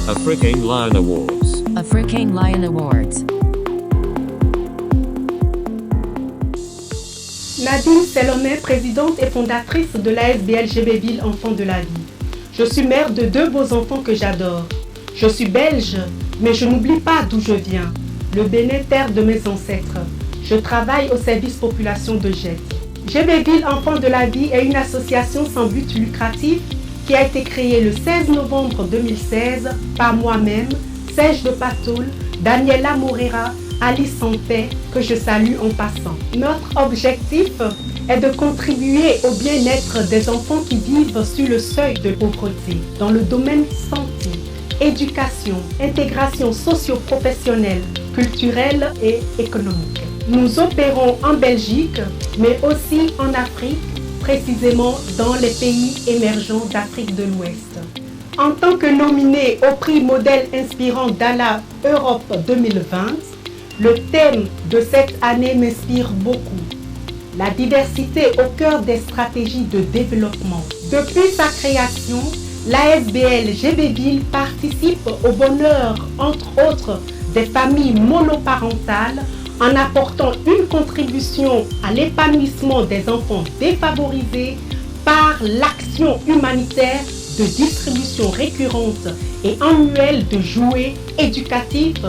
African Lion Awards. African Lion Awards. Nadine Selomé, présidente et fondatrice de l'ASBL Gébéville Enfants de la Vie. Je suis mère de 2 beaux enfants que j'adore. Je suis belge, mais je n'oublie pas d'où je viens, le Bénin, terre de mes ancêtres. Je travaille au service population de Jette. Gébéville Enfants de la Vie est une association sans but lucratif qui a été créée le 16 novembre 2016 par moi-même, Serge de Patoul, Daniela Morera, Alice Sampé, que je salue en passant. Notre objectif est de contribuer au bien-être des enfants qui vivent sur le seuil de pauvreté dans le domaine santé, éducation, intégration socio-professionnelle, culturelle et économique. Nous opérons en Belgique, mais aussi en Afrique, précisément dans les pays émergents d'Afrique de l'Ouest. En tant que nominée au prix Modèle Inspirant d'Ala Europe 2020, le thème de cette année m'inspire beaucoup. La diversité au cœur des stratégies de développement. Depuis sa création, l'ASBL Gébéville participe au bonheur, entre autres, des familles monoparentales en apportant une contribution à l'épanouissement des enfants défavorisés par l'action humanitaire de distribution récurrente et annuelle de jouets éducatifs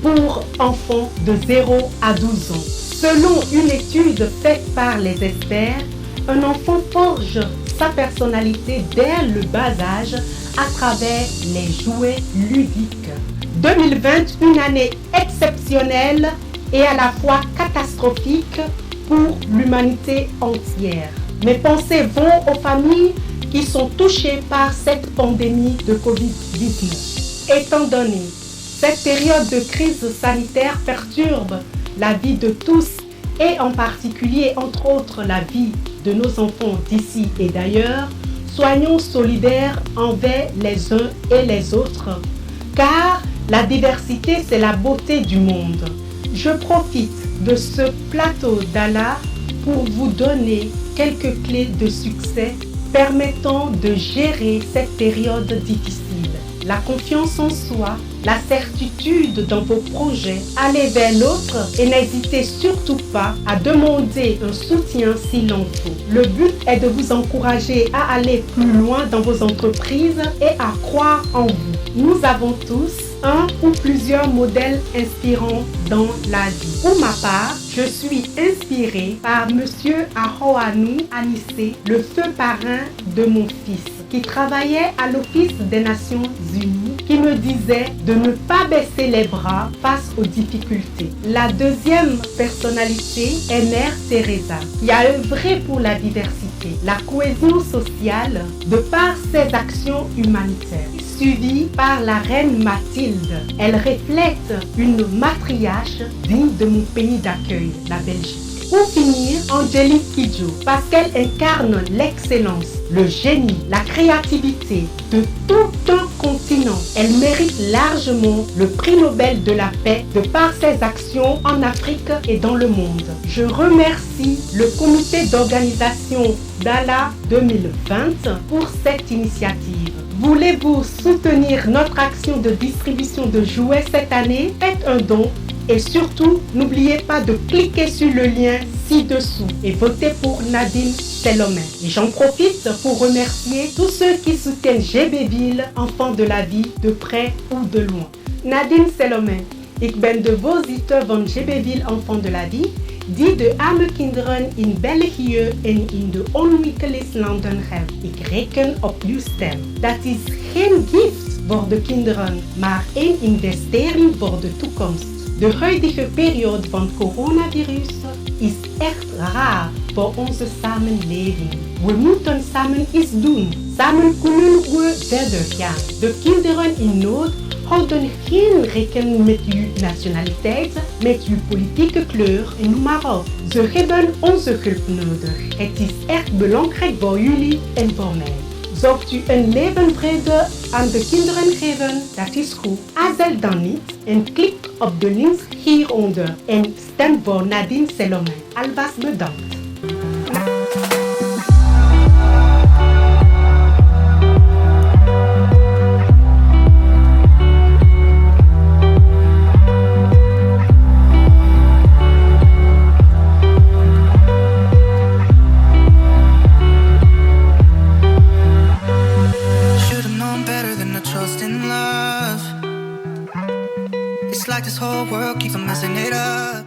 pour enfants de 0 à 12 ans. Selon une étude faite par les experts, un enfant forge sa personnalité dès le bas âge à travers les jouets ludiques. 2020, une année exceptionnelle et à la fois catastrophique pour l'humanité entière. Mes pensées vont aux familles qui sont touchées par cette pandémie de Covid-19. Étant donné cette période de crise sanitaire perturbe la vie de tous et en particulier, entre autres, la vie de nos enfants d'ici et d'ailleurs, soyons solidaires envers les uns et les autres, car la diversité, c'est la beauté du monde. Je profite de ce plateau d'Ala pour vous donner quelques clés de succès permettant de gérer cette période difficile. La confiance en soi, la certitude dans vos projets, allez vers l'autre et n'hésitez surtout pas à demander un soutien s'il en faut. Le but est de vous encourager à aller plus loin dans vos entreprises et à croire en vous. Nous avons tous un ou plusieurs modèles inspirants dans la vie. Pour ma part, je suis inspirée par Monsieur Ahoanou Anissé, le feu parrain de mon fils, qui travaillait à l'Office des Nations Unies, qui me disait de ne pas baisser les bras face aux difficultés. La deuxième personnalité est Mère Teresa, qui a œuvré pour la diversité, la cohésion sociale de par ses actions humanitaires. Suivie par la reine Mathilde. Elle reflète une matriarche digne de mon pays d'accueil, la Belgique. Pour finir, Angélique Kidjo, parce qu'elle incarne l'excellence, le génie, la créativité de tout un continent. Elle mérite largement le prix Nobel de la paix de par ses actions en Afrique et dans le monde. Je remercie le comité d'organisation d'Ala 2020 pour cette initiative. Voulez-vous soutenir notre action de distribution de jouets cette année? Faites un don et surtout, n'oubliez pas de cliquer sur le lien ci-dessous et votez pour Nadine Selomé. Et j'en profite pour remercier tous ceux qui soutiennent Gébéville, Enfants de la Vie, de près ou de loin. Nadine Selomé, ik ben de voorzitter van Gébéville, Enfants de la Vie, die de arme kinderen in België en in de ontwikkelingslanden helpt. Ik reken op uw stem. Dat is geen gift voor de kinderen, maar een investering voor de toekomst. De huidige periode van coronavirus is echt raar voor onze samenleving. We moeten samen iets doen. Samen kunnen we verder gaan. De kinderen in nood houden geen rekening met uw nationaliteit, met uw politieke kleur en noem maar op. Ze hebben onze hulp nodig. Het is echt belangrijk voor jullie en voor mij. Zorgt u een levenvrede aan de kinderen geven, dat is goed. Aarzel dan niet en klik op de links hieronder en stem voor Nadine Selomé. Alvast bedankt. lost in love. It's like this whole world keeps on messing it up.